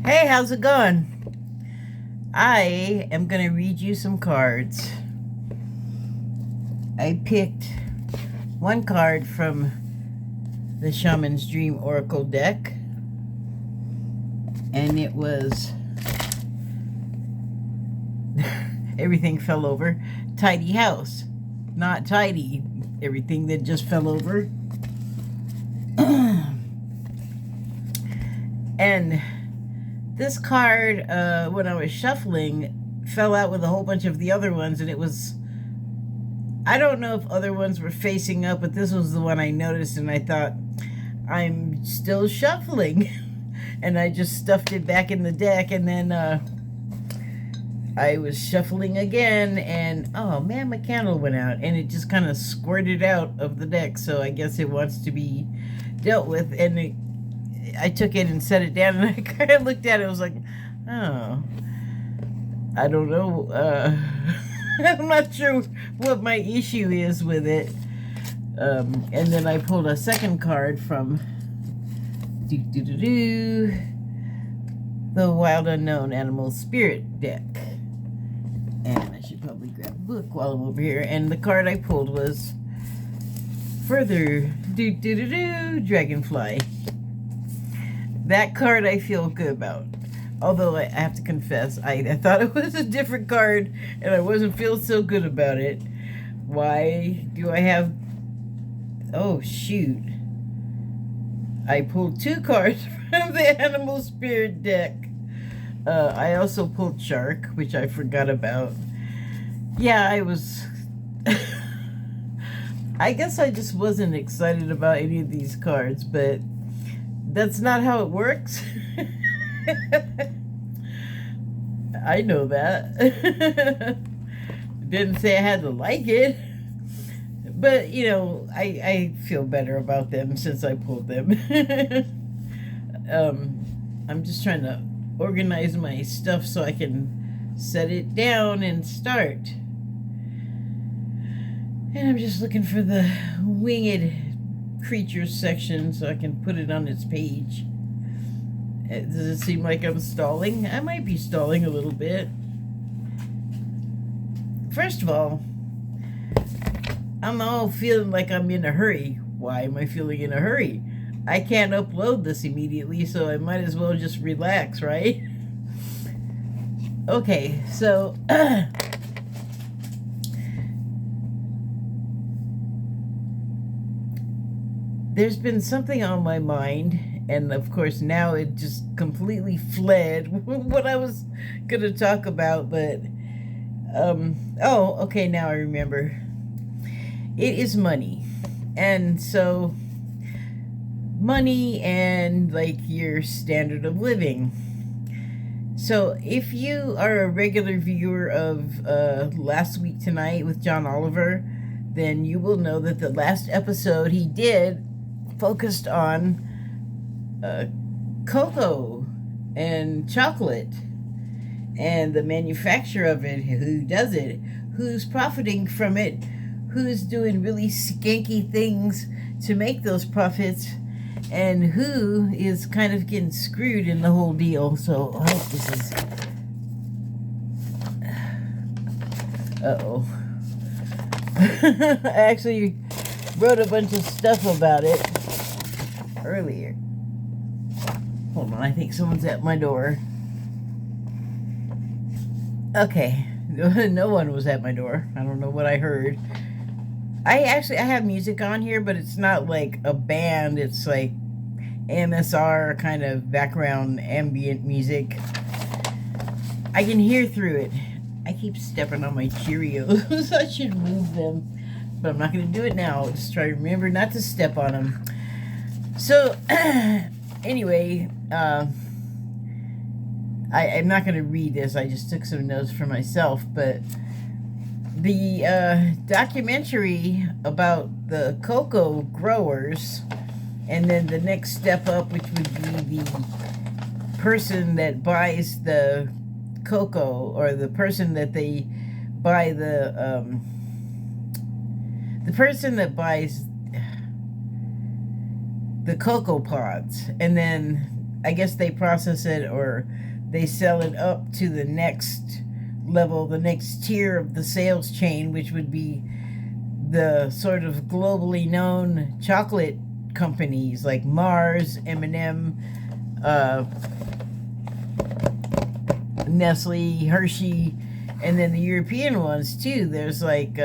Hey, how's it going? I am going to read you some cards. I picked one card from the Shaman's Dream Oracle deck, and it was everything fell over. Tidy house. Not tidy. Everything that just fell over. And this card, when I was shuffling, fell out with a whole bunch of the other ones, and it was, I don't know if other ones were facing up, but this was the one I noticed, and I thought, I'm still shuffling. And I just stuffed it back in the deck, and then I was shuffling again, and oh man, my candle went out, and it just kind of squirted out of the deck, so I guess it wants to be dealt with. And I took it and set it down, and I kind of looked at it. I was like, oh, I don't know. I'm not sure what my issue is with it. And then I pulled a second card from the Wild Unknown Animal Spirit deck. And I should probably grab a book while I'm over here. And the card I pulled was Further Dragonfly. That card I feel good about. Although I have to confess, I thought it was a different card, and I wasn't feeling so good about it. Why do I have... Oh, shoot. I pulled two cards from the Animal Spirit deck. I also pulled Shark, which I forgot about. Yeah, I was... I guess I just wasn't excited about any of these cards, but that's not how it works. I know that. Didn't say I had to like it. But, you know, I feel better about them since I pulled them. I'm just trying to organize my stuff so I can set it down and start. And I'm just looking for the winged creatures section so I can put it on its page. Does it seem like I'm stalling? I might be stalling a little bit. First of all, I'm all feeling like I'm in a hurry. Why am I feeling in a hurry? I can't upload this immediately, so I might as well just relax, right? Okay, so there's been something on my mind, and of course now it just completely fled what I was gonna talk about, but oh, okay, now I remember. It is money. And so money and like your standard of living. So if you are a regular viewer of Last Week Tonight with John Oliver, then you will know that the last episode he did focused on cocoa and chocolate and the manufacture of it, who does it, who's profiting from it, who's doing really skanky things to make those profits, and who is kind of getting screwed in the whole deal. So I hope this is... Uh-oh. I actually wrote a bunch of stuff about it earlier. Hold on, I think someone's at my door. Okay, no one was at my door. I don't know what I heard. I have music on here, but it's not like a band. It's like MSR kind of background ambient music. I can hear through it. I keep stepping on my Cheerios. I should move them, but I'm not going to do it now. Just try to remember not to step on them. So, anyway, I'm not going to read this. I just took some notes for myself, but the documentary about the cocoa growers, and then the next step up, which would be the person that buys the cocoa, or the person that they buy the person that buys the cocoa pods, and then I guess they process it or they sell it up to the next level, the next tier of the sales chain, which would be the sort of globally known chocolate companies like Mars, M&M, uh, Nestle, Hershey, and then the European ones too. There's like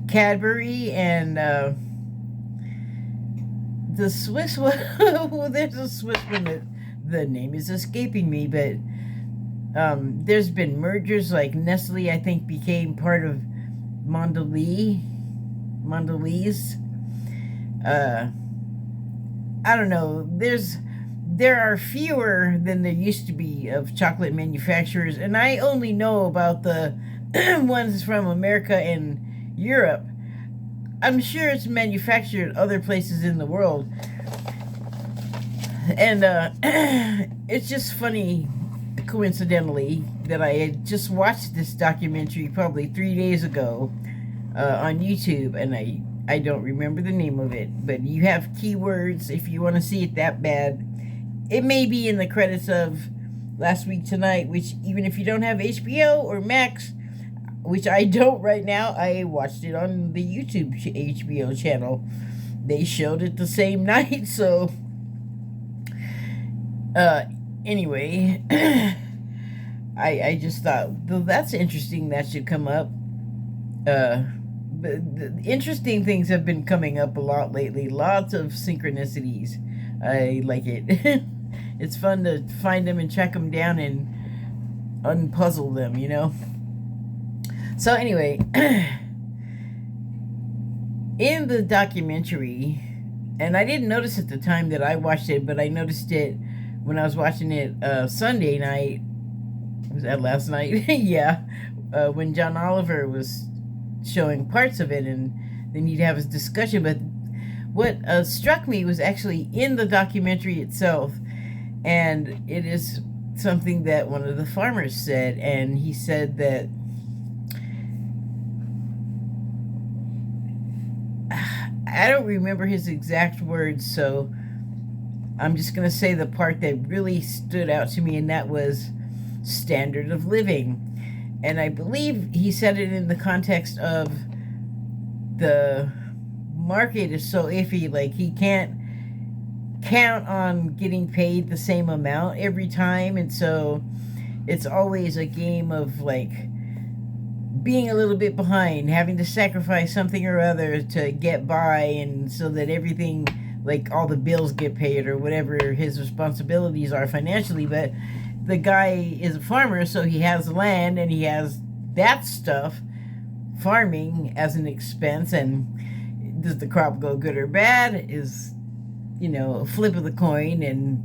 Cadbury and the Swiss one. Well, there's a Swiss one that the name is escaping me, but there's been mergers like Nestle, I think, became part of Mondelez. I don't know. There are fewer than there used to be of chocolate manufacturers, and I only know about the ones from America and Europe. I'm sure it's manufactured other places in the world. And it's just funny, coincidentally, that I had just watched this documentary probably 3 days ago on YouTube, and I don't remember the name of it, but you have keywords if you want to see it that bad. It may be in the credits of Last Week Tonight, which even if you don't have HBO or Max, which I don't right now, I watched it on the YouTube HBO channel. They showed it the same night, so anyway, I just thought, well, that's interesting, that should come up. But the interesting things have been coming up a lot lately. Lots of synchronicities. I like it. It's fun to find them and track them down and unpuzzle them, you know? So anyway, in the documentary, and I didn't notice at the time that I watched it, but I noticed it when I was watching it Sunday night. Was that last night? Yeah. When John Oliver was showing parts of it, and then he'd have his discussion. But what struck me was actually in the documentary itself, and it is something that one of the farmers said, and he said that I don't remember his exact words, so I'm just going to say the part that really stood out to me, and that was standard of living. And I believe he said it in the context of the market is so iffy, like he can't count on getting paid the same amount every time, and so it's always a game of like being a little bit behind, having to sacrifice something or other to get by, and so that everything, like all the bills get paid or whatever his responsibilities are financially. But the guy is a farmer, so he has land and he has that stuff, farming as an expense, and does the crop go good or bad is, you know, a flip of the coin, and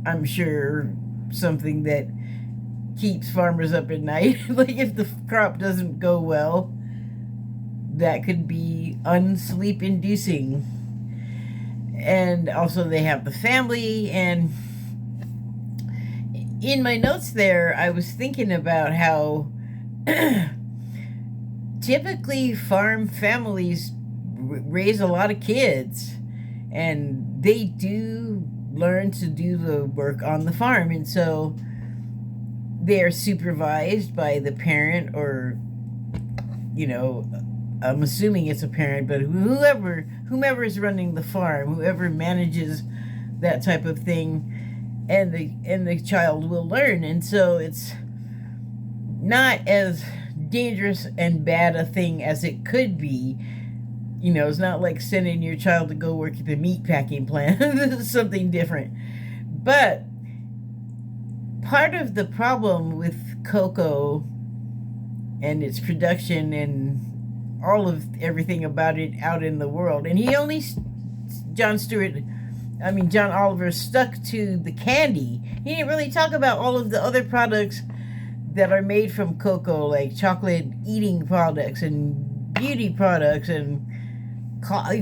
I'm sure something that keeps farmers up at night. Like if the crop doesn't go well, that could be unsleep inducing. And also they have the family. And in my notes there, I was thinking about how typically farm families raise a lot of kids, and they do learn to do the work on the farm, and so they are supervised by the parent, or, you know, I'm assuming it's a parent, but whomever is running the farm, whoever manages that type of thing, and the child will learn. And so it's not as dangerous and bad a thing as it could be. You know, it's not like sending your child to go work at the meat packing plant. This is something different. But part of the problem with cocoa and its production and all of everything about it out in the world, and John Oliver stuck to the candy. He didn't really talk about all of the other products that are made from cocoa, like chocolate eating products and beauty products and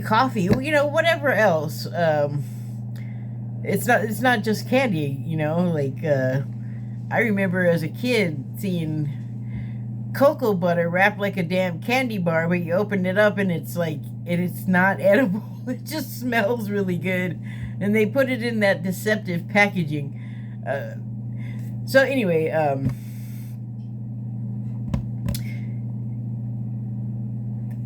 coffee, you know, whatever else. It's not just candy, you know. Like I remember as a kid seeing cocoa butter wrapped like a damn candy bar, where you open it up and it's like it's not edible. It just smells really good, and they put it in that deceptive packaging. So anyway,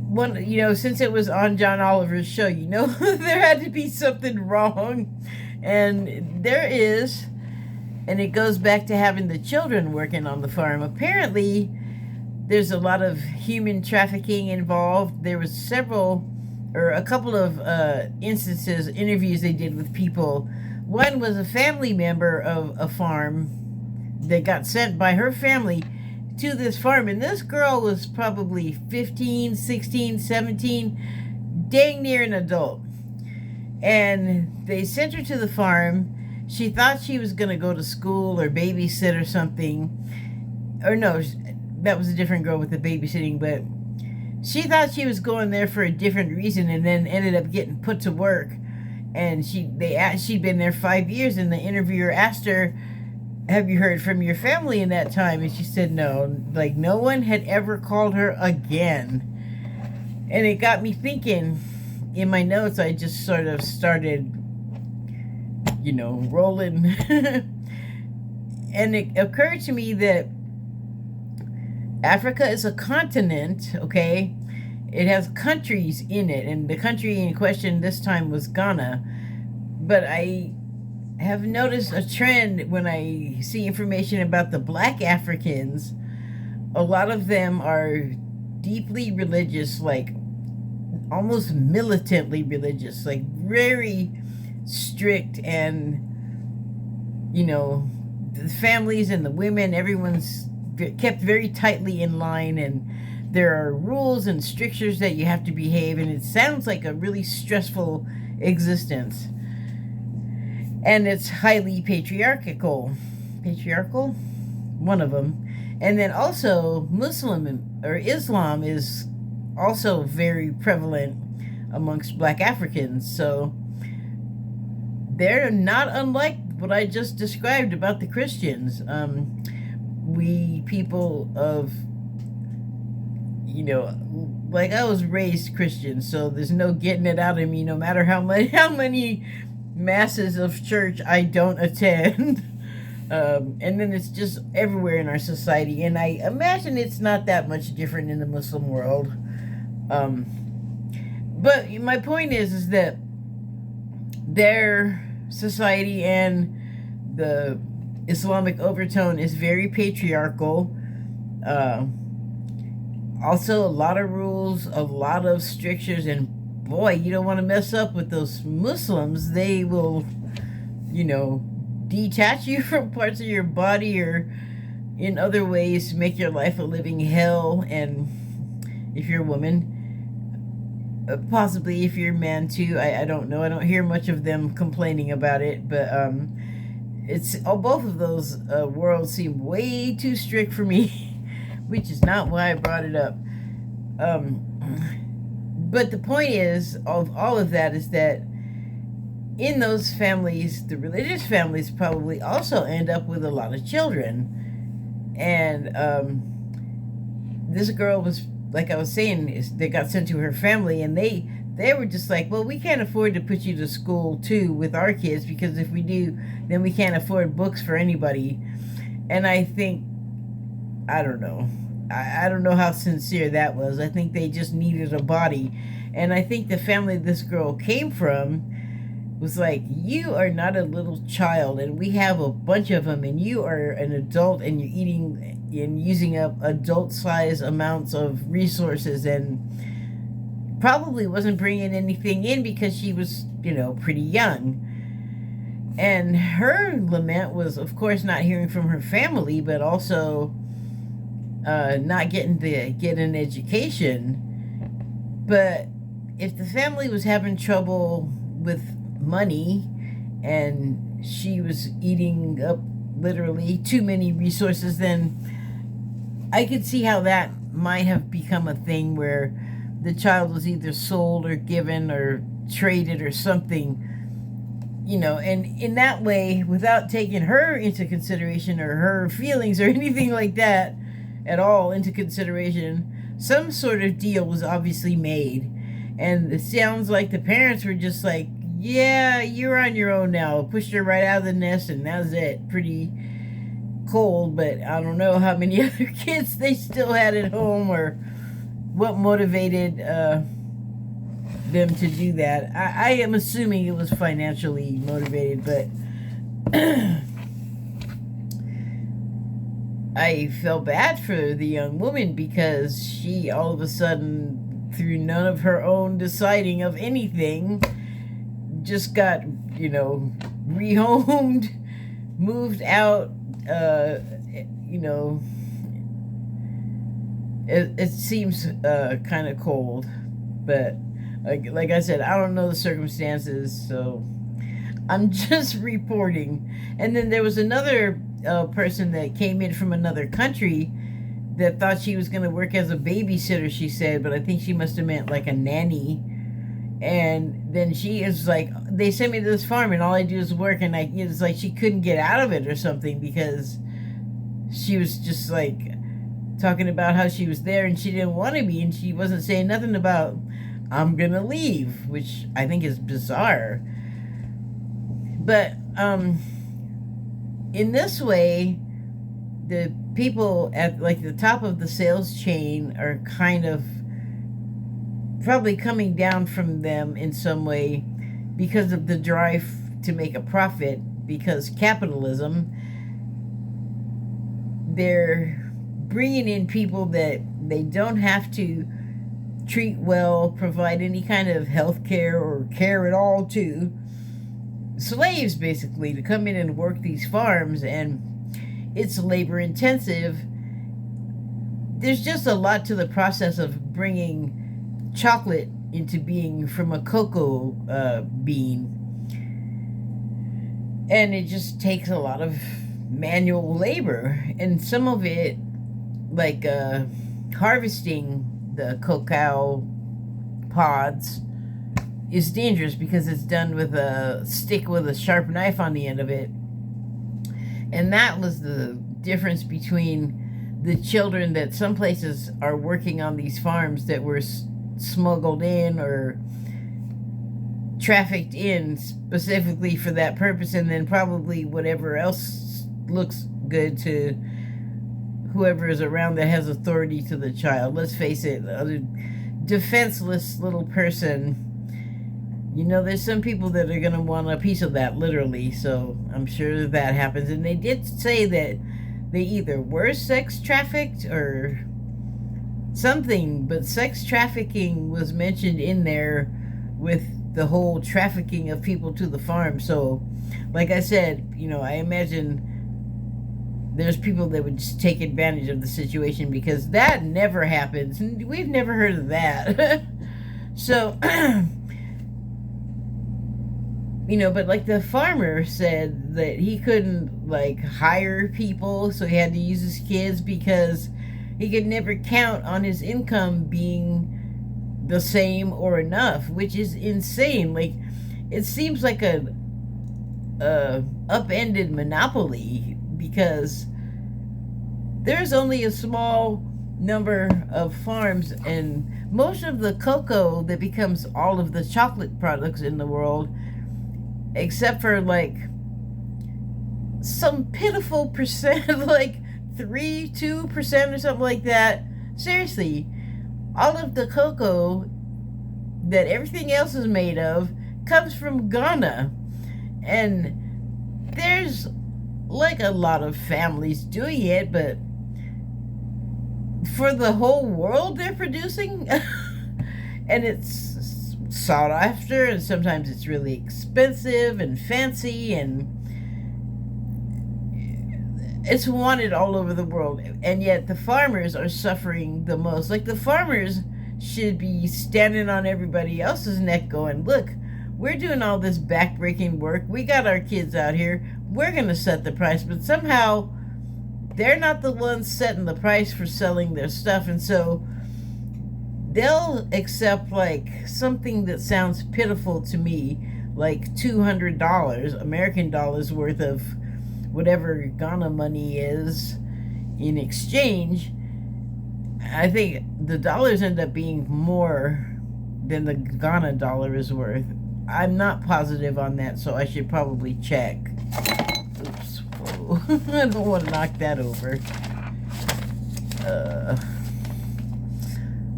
one, since it was on John Oliver's show, there had to be something wrong, and there is. And it goes back to having the children working on the farm. Apparently, there's a lot of human trafficking involved. There was a couple of instances, interviews they did with people. One was a family member of a farm that got sent by her family to this farm. And this girl was probably 15, 16, 17, dang near an adult. And they sent her to the farm. She thought she was going to go to school or babysit or something. Or no, that was a different girl with the babysitting, but she thought she was going there for a different reason, and then ended up getting put to work. And she'd been there 5 years, and the interviewer asked her, "Have you heard from your family in that time?" And she said no, like no one had ever called her again. And it got me thinking. In my notes, I just sort of started rolling. And it occurred to me that Africa is a continent, okay? It has countries in it, and the country in question this time was Ghana. But I have noticed a trend when I see information about the black Africans. A lot of them are deeply religious, like almost militantly religious, like very strict, and the families and the women, everyone's kept very tightly in line, and there are rules and strictures that you have to behave, and it sounds like a really stressful existence, and it's highly patriarchal, one of them. And then also Islam is also very prevalent amongst black Africans. So they're not unlike what I just described about the Christians. We people of, like I was raised Christian, so there's no getting it out of me, no matter how many masses of church I don't attend. And then it's just everywhere in our society, and I imagine it's not that much different in the Muslim world. But my point is that their society and the Islamic overtone is very patriarchal. Also, a lot of rules, a lot of strictures, and boy, you don't want to mess up with those Muslims. They will, detach you from parts of your body, or in other ways make your life a living hell. And if you're a woman, possibly if you're a man too, I don't know. I don't hear much of them complaining about it, but both of those worlds seem way too strict for me, which is not why I brought it up. But the point is of all of that is that in those families, the religious families probably also end up with a lot of children. And this girl was, like I was saying, they got sent to her family, and they were just like, well, we can't afford to put you to school too with our kids, because if we do, then we can't afford books for anybody. And I think, I don't know. I don't know how sincere that was. I think they just needed a body. And I think the family this girl came from was like, you are not a little child, and we have a bunch of them, and you are an adult, and you're eating and using up adult-size amounts of resources, and probably wasn't bringing anything in because she was, pretty young. And her lament was, of course, not hearing from her family, but also not getting to get an education. But if the family was having trouble with money, and she was eating up literally too many resources, then I could see how that might have become a thing where the child was either sold or given or traded or something, and in that way, without taking her into consideration or her feelings or anything like that, at all into consideration. Some sort of deal was obviously made, and it sounds like the parents were just like, yeah, you're on your own now. Pushed her right out of the nest, and that was it. Pretty cold, but I don't know how many other kids they still had at home or what motivated them to do that. I am assuming it was financially motivated, but I felt bad for the young woman because she all of a sudden, through none of her own deciding of anything, just got, rehomed, moved out. It seems kind of cold, but like I said, I don't know the circumstances, so I'm just reporting. And then there was another person that came in from another country that thought she was going to work as a babysitter, she said, but I think she must have meant like a nanny. And then she is like, they sent me to this farm and all I do is work, and it's like she couldn't get out of it or something because she was just like talking about how she was there and she didn't want to be, and she wasn't saying nothing about I'm gonna leave, which I think is bizarre. But in this way, the people at like the top of the sales chain are kind of probably coming down from them in some way because of the drive to make a profit, because capitalism. They're bringing in people that they don't have to treat well, provide any kind of health care or care at all to. Slaves, basically, to come in and work these farms, and it's labor intensive. There's just a lot to the process of bringing chocolate into being from a cocoa bean, and it just takes a lot of manual labor, and some of it, like harvesting the cacao pods, is dangerous because it's done with a stick with a sharp knife on the end of it. And that was the difference between the children that some places are working on these farms that were smuggled in or trafficked in specifically for that purpose, and then probably whatever else looks good to whoever is around that has authority to the child. Let's face it, a defenseless little person, there's some people that are going to want a piece of that, literally. So I'm sure that happens. And they did say that they either were sex trafficked or something, but sex trafficking was mentioned in there with the whole trafficking of people to the farm. So, like I said, I imagine there's people that would just take advantage of the situation, because that never happens. We've never heard of that. So, but like the farmer said that he couldn't like hire people, so he had to use his kids because he could never count on his income being the same or enough, which is insane. Like, it seems like a upended monopoly, because there's only a small number of farms, and most of the cocoa that becomes all of the chocolate products in the world, except for like some pitiful percent, like 2% or something like that. Seriously, all of the cocoa that everything else is made of comes from Ghana. And there's like a lot of families doing it, but for the whole world they're producing, and it's sought after, and sometimes it's really expensive and fancy, and it's wanted all over the world. And yet the farmers are suffering the most. Like, the farmers should be standing on everybody else's neck going, look, we're doing all this backbreaking work, we got our kids out here, we're going to set the price. But somehow they're not the ones setting the price for selling their stuff, and so they'll accept like something that sounds pitiful to me, like $200 American dollars worth of whatever Ghana money is, in exchange. I think the dollars end up being more than the Ghana dollar is worth. I'm not positive on that, so I should probably check. Oops. Whoa. I don't want to knock that over.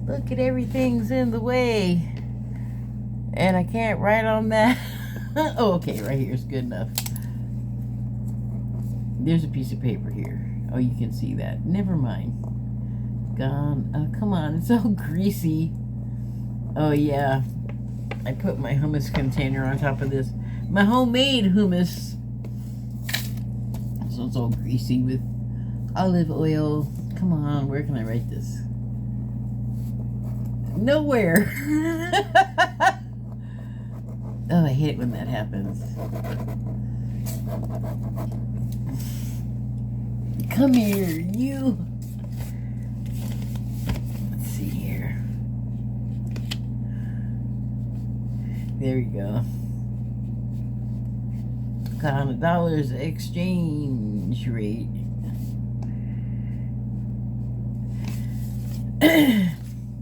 Look at everything's in the way. And I can't write on that. Oh, okay, right here is good enough. There's a piece of paper here. Oh, you can see that. Never mind. Gone. Come on, it's all greasy. Oh, yeah. I put my hummus container on top of this. My homemade hummus. So it's all greasy with olive oil. Come on, where can I write this? Nowhere. Oh, I hate it when that happens. Come here, you. Let's see here. There we go. $100 exchange rate.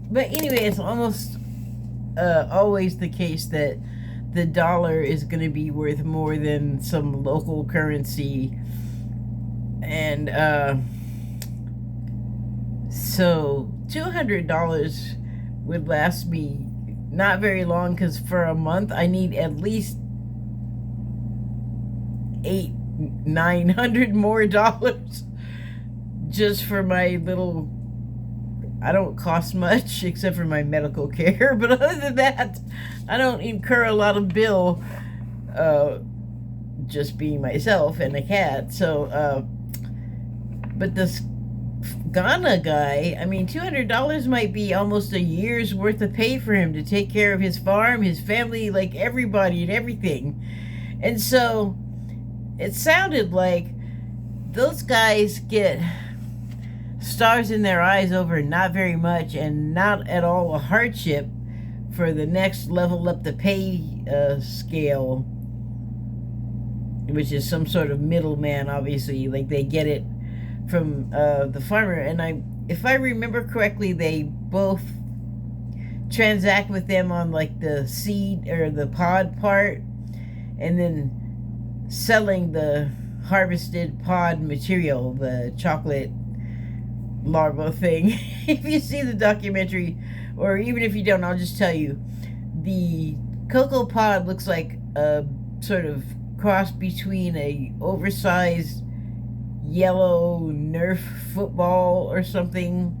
But anyway, it's almost always the case that the dollar is going to be worth more than some local currency. And so $200 would last me not very long, because for a month I need at least $900 more just for my little. I don't cost much except for my medical care, but other than that, I don't incur a lot of bill, just being myself and a cat. So, but this Ghana guy, I mean, $200 might be almost a year's worth of pay for him to take care of his farm, his family, like everybody and everything. And so it sounded like those guys get stars in their eyes over not very much and not at all a hardship for the next level up the pay scale, which is some sort of middleman, obviously. Like, they get it from the farmer. And if I remember correctly, they both transact with them on like the seed or the pod part, and then selling the harvested pod material, the chocolate larva thing. If you see the documentary, or even if you don't, I'll just tell you, the cocoa pod looks like a sort of cross between a oversized yellow Nerf football or something,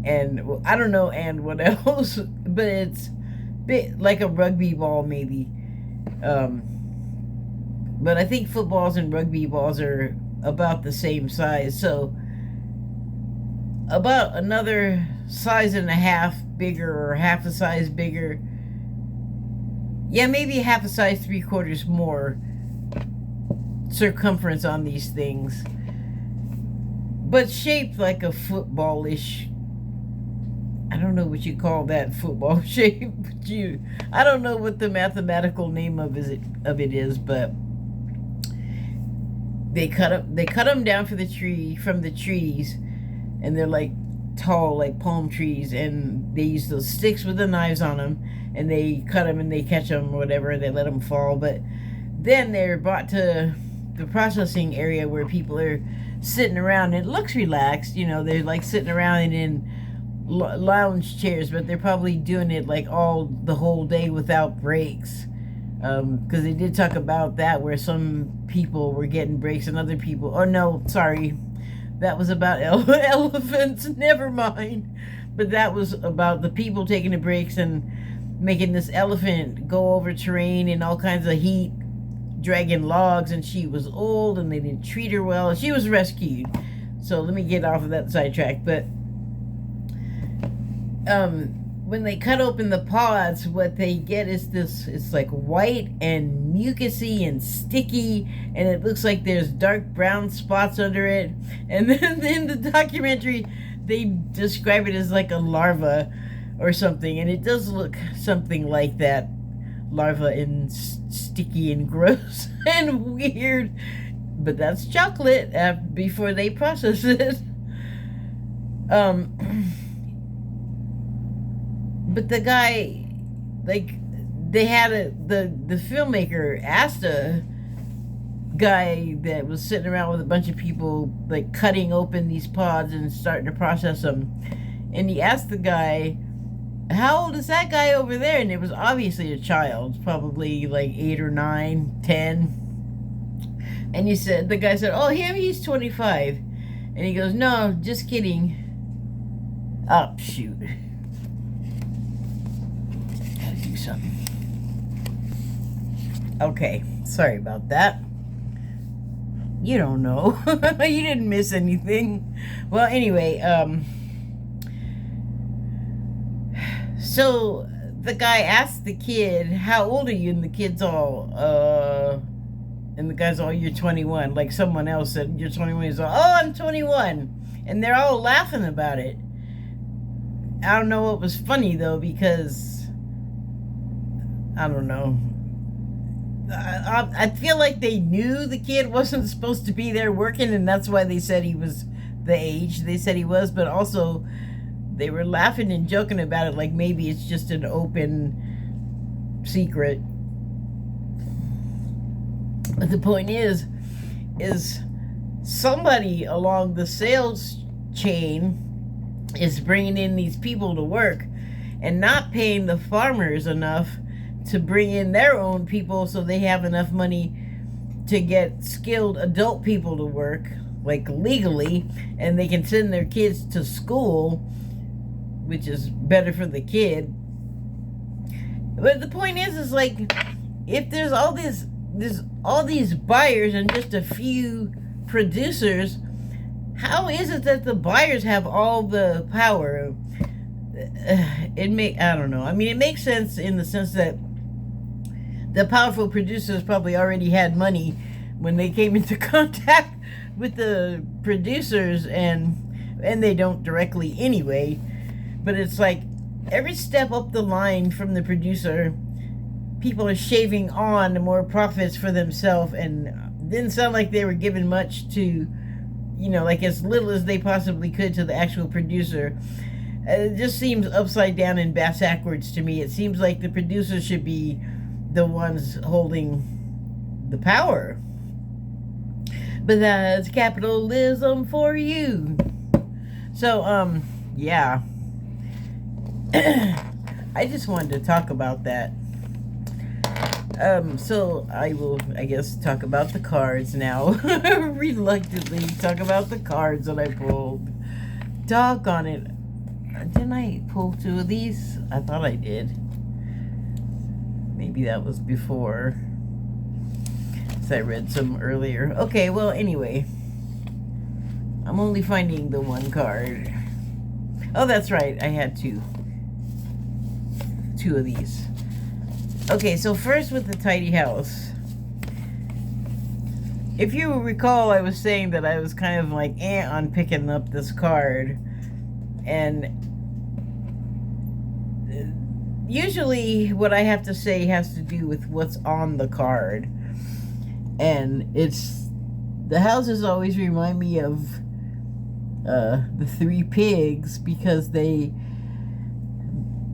and well, I don't know, and what else, but it's bit like a rugby ball maybe. But I think footballs and rugby balls are about the same size, so about another size and a half bigger, or half a size bigger. Yeah, maybe half a size, 3/4 more circumference on these things, but shaped like a footballish. I don't know what you call that football shape. I don't know what the mathematical name of it is, but they cut them down from the trees, and they're like tall, like palm trees, and they use those sticks with the knives on them, and they cut them and they catch them or whatever, and they let them fall. But then they're brought to the processing area where people are sitting around, and it looks relaxed, they're like sitting around in lounge chairs, but they're probably doing it like the whole day without breaks, because they did talk about that, where some people were getting breaks and other people, oh no, sorry, that was about elephants, never mind. But that was about the people taking the breaks and making this elephant go over terrain in all kinds of heat, dragging logs, and she was old and they didn't treat her well. She was rescued. So let me get off of that sidetrack. But when they cut open the pods, what they get is this, it's like white and mucusy and sticky, and it looks like there's dark brown spots under it. And then in the documentary, they describe it as like a larva or something, and it does look something like that, larva, and sticky and gross and weird. But that's chocolate before they process it. Um, but the guy, like, they had the filmmaker asked a guy that was sitting around with a bunch of people, like, cutting open these pods and starting to process them. And he asked the guy, how old is that guy over there? And it was obviously a child, probably like 8 or 9, 10. And the guy said, oh, he's 25. And he goes, no, just kidding. Oh, shoot. Gotta do something. Okay, sorry about that. You don't know. You didn't miss anything. Well, anyway, so the guy asked the kid, how old are you? And the kid's all, and the guy's all, you're 21. Like someone else said, you're 21. He's all, oh, I'm 21. And they're all laughing about it. I don't know what was funny, though, because, I don't know. I feel like they knew the kid wasn't supposed to be there working, and that's why they said he was the age they said he was, but also they were laughing and joking about it like maybe it's just an open secret. But the point is somebody along the sales chain is bringing in these people to work and not paying the farmers enough to bring in their own people so they have enough money to get skilled adult people to work, like legally, and they can send their kids to school, which is better for the kid. But the point is like, if there's all these buyers and just a few producers, how is it that the buyers have all the power? I don't know. I mean, it makes sense in the sense that the powerful producers probably already had money when they came into contact with the producers, and they don't directly anyway. But it's like every step up the line from the producer, people are shaving on more profits for themselves, and didn't sound like they were giving much to, like as little as they possibly could to the actual producer. It just seems upside down and backwards to me. It seems like the producers should be the ones holding the power. But that's capitalism for you. So, yeah. I just wanted to talk about that. So I will, I guess, talk about the cards now. Reluctantly talk about the cards that I pulled. Doggone it. Didn't I pull 2 of these? I thought I did. Maybe that was before. So I read some earlier. Okay, well, anyway. I'm only finding the 1 card. Oh, that's right. I had 2 of these. Okay, so first with the tidy house. If you recall, I was saying that I was kind of like on picking up this card. And usually what I have to say has to do with what's on the card. And the houses always remind me of the 3 pigs, because they,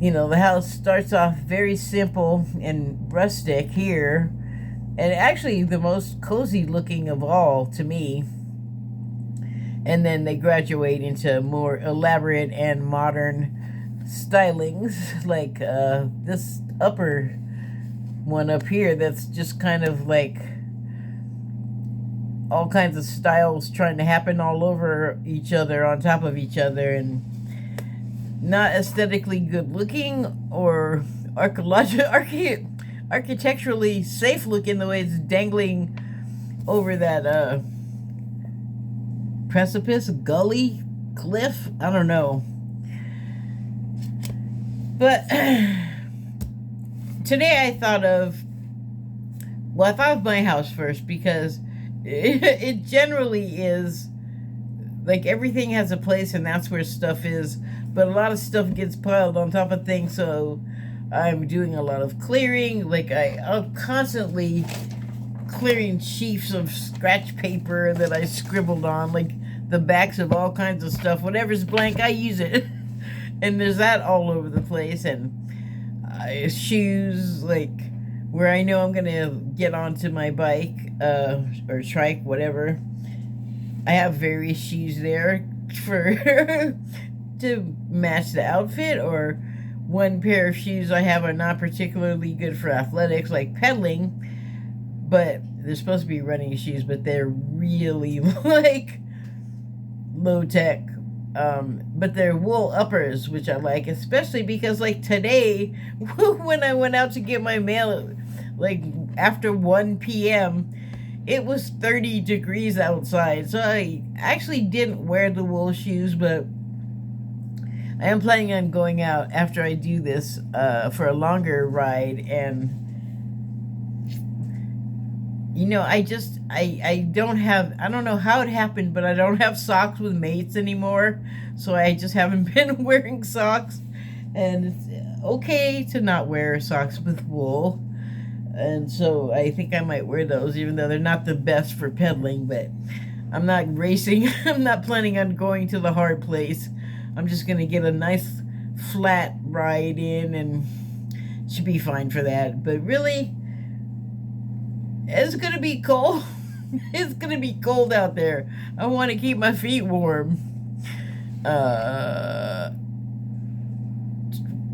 the house starts off very simple and rustic here, and actually the most cozy looking of all to me. And then they graduate into more elaborate and modern stylings, like this upper one up here that's just kind of like all kinds of styles trying to happen all over each other, on top of each other, and not aesthetically good looking or architecturally safe looking, the way it's dangling over that precipice, gully, cliff, I don't know. But today I thought of my house first, because it generally is like everything has a place and that's where stuff is, but a lot of stuff gets piled on top of things, so I'm doing a lot of clearing. Like I'm constantly clearing sheafs of scratch paper that I scribbled on, like the backs of all kinds of stuff. Whatever's blank, I use it. And there's that all over the place. And shoes, like where I know I'm gonna get onto my bike or trike, whatever. I have various shoes there for to match the outfit, or one pair of shoes I have are not particularly good for athletics, like pedaling, but they're supposed to be running shoes, but they're really like low tech. But they're wool uppers, which I like, especially because like today, when I went out to get my mail, like after 1 p.m., it was 30 degrees outside. So I actually didn't wear the wool shoes, but I am planning on going out after I do this for a longer ride. And you know, I don't have, I don't know how it happened, but I don't have socks with mates anymore. So I just haven't been wearing socks. And it's okay to not wear socks with wool. And so I think I might wear those, even though they're not the best for pedaling. But I'm not racing. I'm not planning on going to the hard place. I'm just going to get a nice flat ride in, and should be fine for that. But really, it's gonna be cold. It's gonna be cold out there. I want to keep my feet warm.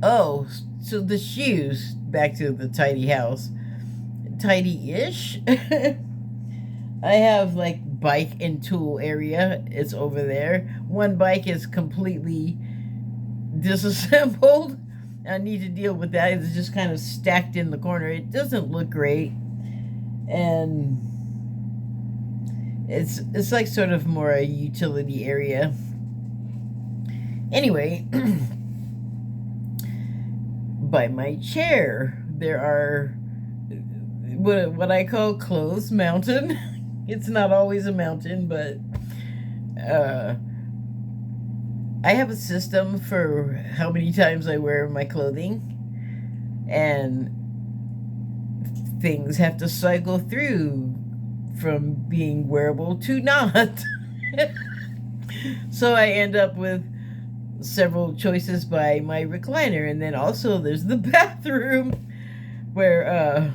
Oh, so the shoes. Back to the tidy house. Tidy-ish. I have like bike and tool area. It's over there. One bike is completely disassembled. I need to deal with that. It's just kind of stacked in the corner. It doesn't look great. And it's like sort of more a utility area. Anyway, by my chair there are what I call clothes mountain. It's not always a mountain, but I have a system for how many times I wear my clothing, and things have to cycle through from being wearable to not. So I end up with several choices by my recliner. And then also there's the bathroom where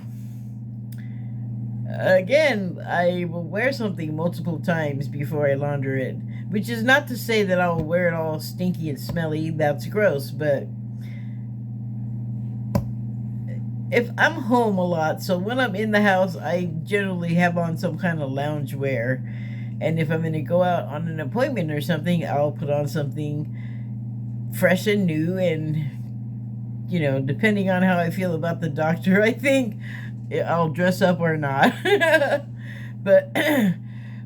again, I will wear something multiple times before I launder it, which is not to say that I will wear it all stinky and smelly. That's gross. But if I'm home a lot, so when I'm in the house, I generally have on some kind of lounge wear. And if I'm going to go out on an appointment or something, I'll put on something fresh and new. And, you know, depending on how I feel about the doctor, I think I'll dress up or not. But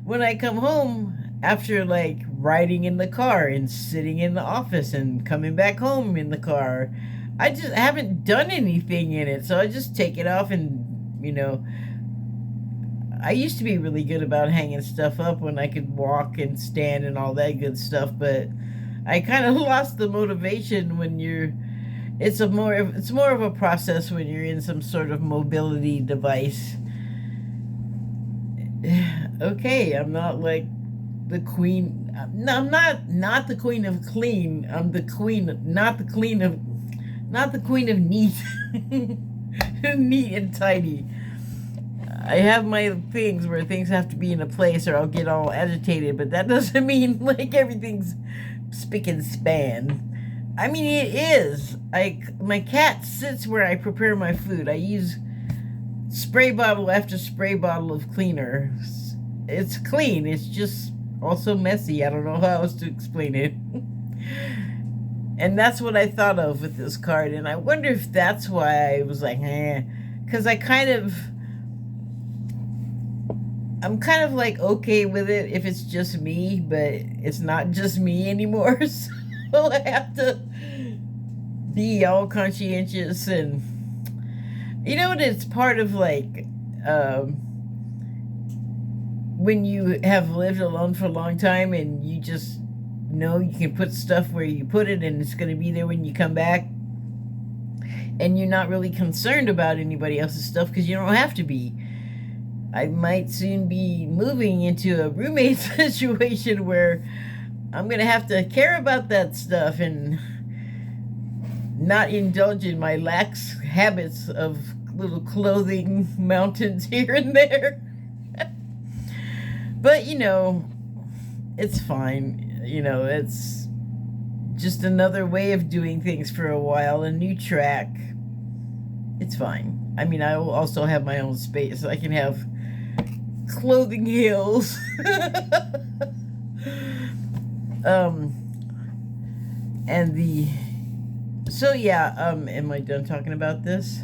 when I come home after like riding in the car and sitting in the office and coming back home in the car, I just haven't done anything in it. So I just take it off. And, you know, I used to be really good about hanging stuff up when I could walk and stand and all that good stuff. But I kind of lost the motivation when you're, it's more of a process when you're in some sort of mobility device. Okay, I'm not like the queen. No, I'm not the queen of clean. I'm the queen, not the queen of neat. Neat and tidy. I have my things where things have to be in a place or I'll get all agitated, but that doesn't mean like everything's spick and span. I mean, it is. My cat sits where I prepare my food. I use spray bottle after spray bottle of cleaner. It's clean. It's just also messy. I don't know how else to explain it. And that's what I thought of with this card. And I wonder if that's why I was like, eh. Because I'm kind of like okay with it if it's just me, but it's not just me anymore. So I have to be all conscientious. And you know what? It's part of like when you have lived alone for a long time and you just know you can put stuff where you put it and it's going to be there when you come back, and you're not really concerned about anybody else's stuff because you don't have to be. I might soon be moving into a roommate situation where I'm going to have to care about that stuff and not indulge in my lax habits of little clothing mountains here and there. But, it's fine. It's just another way of doing things for a while, a new track. It's fine. I mean, I will also have my own space. I can have clothing hills. And so yeah, am I done talking about this?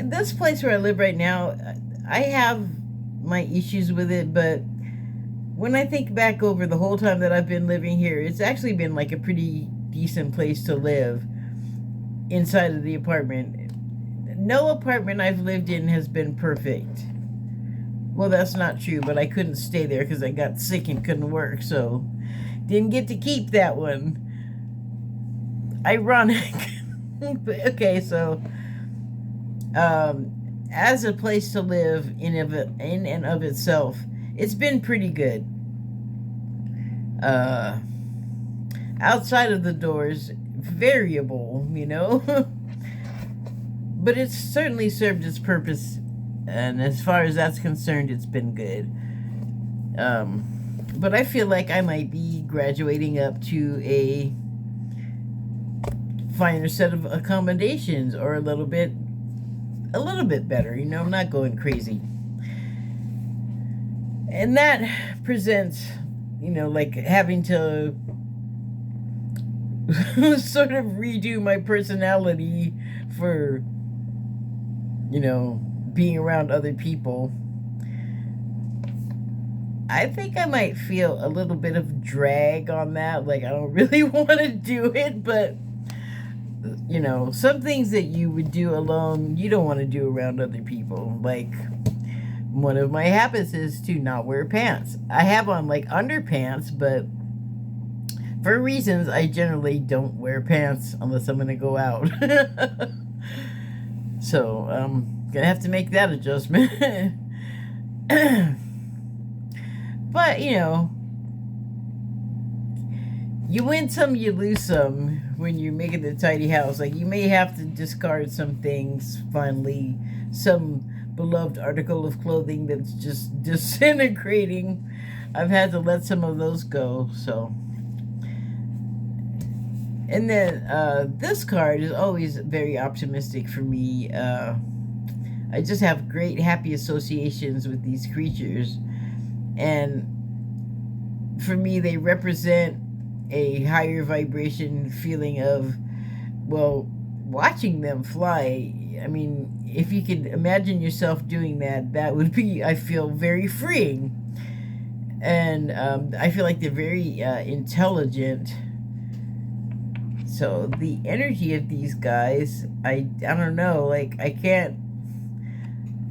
This place where I live right now, I have my issues with it, but when I think back over the whole time that I've been living here, it's actually been like a pretty decent place to live inside of the apartment. No apartment I've lived in has been perfect. Well, that's not true, but I couldn't stay there because I got sick and couldn't work, so didn't get to keep that one. Ironic. Okay, so as a place to live in and of itself, it's been pretty good. Outside of the doors, variable, but it's certainly served its purpose, and as far as that's concerned, it's been good. But I feel like I might be graduating up to a finer set of accommodations, or a little bit better. I'm not going crazy, and that presents, like having to sort of redo my personality for, being around other people. I think I might feel a little bit of drag on that. Like, I don't really want to do it, but some things that you would do alone, you don't want to do around other people. Like, one of my habits is to not wear pants. I have on like underpants, but for reasons, I generally don't wear pants unless I'm going to go out. So, gonna have to make that adjustment. But, you win some, you lose some when you're making the tidy house. Like, you may have to discard some things, finally. Some beloved article of clothing that's just disintegrating. I've had to let some of those go, so. And then this card is always very optimistic for me. I just have great, happy associations with these creatures. And for me, they represent a higher vibration feeling of, well, watching them fly. I mean, if you could imagine yourself doing that, that would be, I feel, very freeing. And I feel like they're very intelligent. So the energy of these guys, I don't know, like, I can't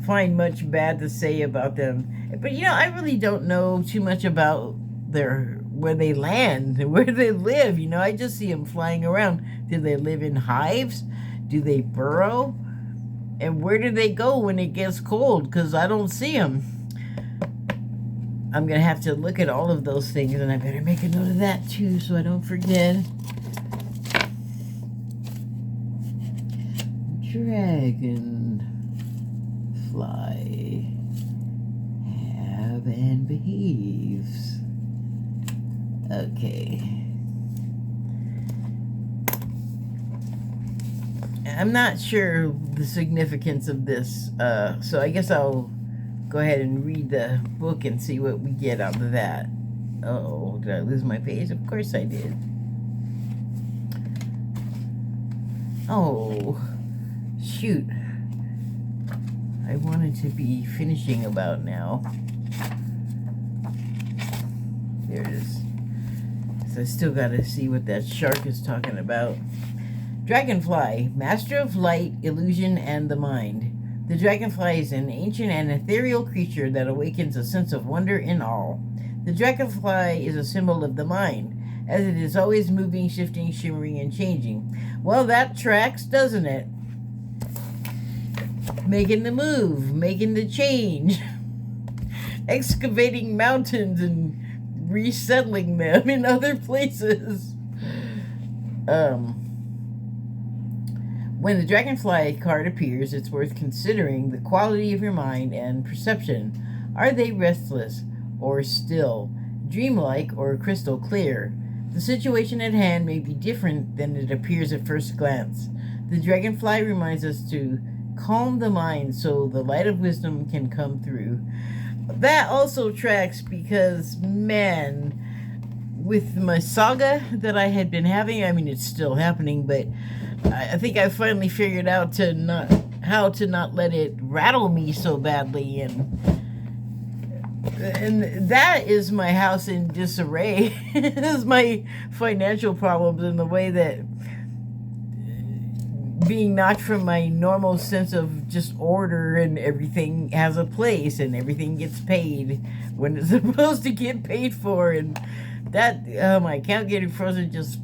find much bad to say about them. But, I really don't know too much about where they land and where they live. I just see them flying around. Do they live in hives? Do they burrow? And where do they go when it gets cold? Because I don't see them. I'm going to have to look at all of those things, and I better make a note of that too so I don't forget. Dragonfly have and behaves. Okay. I'm not sure the significance of this, so I guess I'll go ahead and read the book and see what we get out of that. Uh-oh, did I lose my page? Of course I did. Oh, shoot. I wanted to be finishing about now. There it is. So I still gotta see what that shark is talking about. Dragonfly, master of light, illusion, and the mind. The dragonfly is an ancient and ethereal creature that awakens a sense of wonder in all. The dragonfly is a symbol of the mind. as it is always moving, shifting, shimmering, and changing. Well, that tracks, doesn't it? Making the move, making the change, excavating mountains and resettling them in other places. When the dragonfly card appears, it's worth considering the quality of your mind and perception. Are they restless or still, dreamlike or crystal clear? The situation at hand may be different than it appears at first glance. The dragonfly reminds us to calm the mind so the light of wisdom can come through. That also tracks because, man, with my saga that I had been having, I mean, it's still happening, but I think I finally figured out how to not let it rattle me so badly, and that is my house in disarray. Is my financial problems and the way that being knocked from my normal sense of just order and everything has a place and everything gets paid when it's supposed to get paid for, and that my account getting frozen just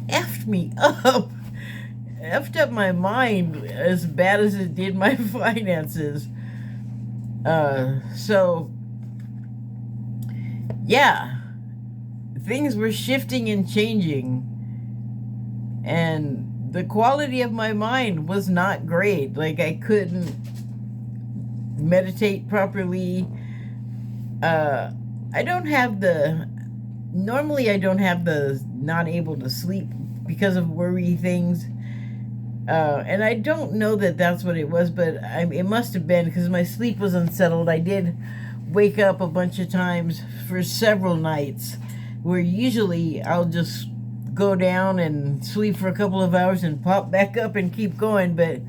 effed me up. Effed up my mind as bad as it did my finances. So yeah, things were shifting and changing, and the quality of my mind was not great. Like, I couldn't meditate properly. I don't have the not able to sleep because of worry things. And I don't know that that's what it was, but it must have been because my sleep was unsettled. I did wake up a bunch of times for several nights where usually I'll just go down and sleep for a couple of hours and pop back up and keep going. But,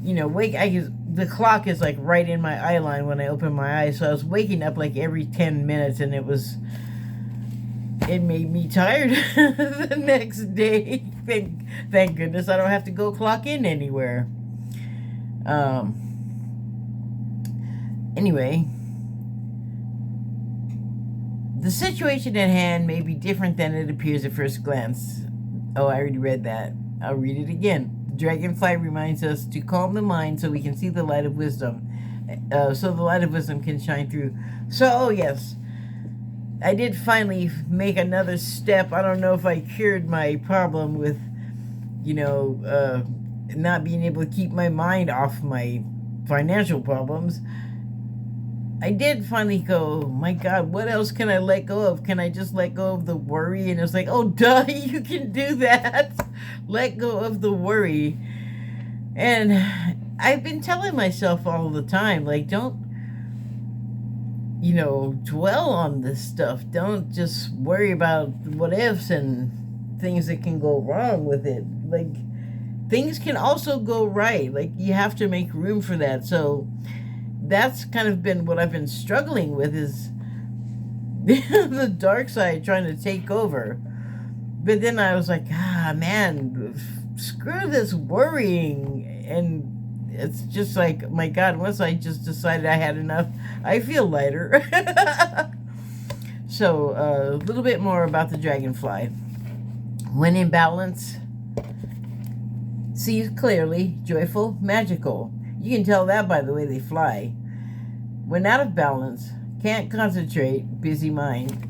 the clock is like right in my eye line when I open my eyes. So I was waking up like every 10 minutes, and it made me tired the next day. Thank goodness I don't have to go clock in anywhere. Anyway, the situation at hand may be different than it appears at first glance. Oh, I already read that. I'll read it again. The dragonfly reminds us to calm the mind so we can see the light of wisdom. So the light of wisdom can shine through. So, oh yes, I did finally make another step. I don't know if I cured my problem with, not being able to keep my mind off my financial problems. I did finally go, my God, what else can I let go of? Can I just let go of the worry? And it's like, oh, duh, you can do that. Let go of the worry. And I've been telling myself all the time, like, don't, dwell on this stuff. Don't just worry about what ifs and things that can go wrong with it. Like, things can also go right. Like, you have to make room for that. So that's kind of been what I've been struggling with, is the dark side trying to take over. But then I was like, man, screw this worrying. And it's just like, my God, once I just decided I had enough, I feel lighter. So, a little bit more about the dragonfly. When in balance, sees clearly, joyful, magical. You can tell that by the way they fly. When out of balance, can't concentrate, busy mind.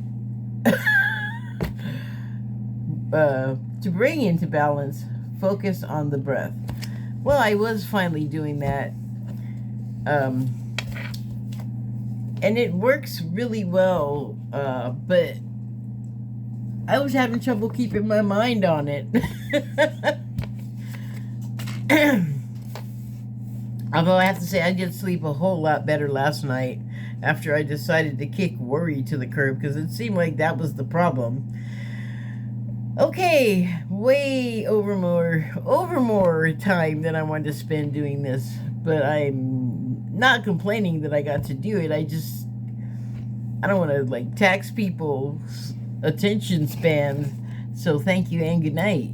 To bring into balance, focus on the breath. Well, I was finally doing that. And it works really well, but I was having trouble keeping my mind on it. Although I have to say, I did sleep a whole lot better last night after I decided to kick worry to the curb, because it seemed like that was the problem. Okay, way over more time than I wanted to spend doing this, but I'm not complaining that I got to do it. I don't want to tax people's attention spans. So thank you and good night.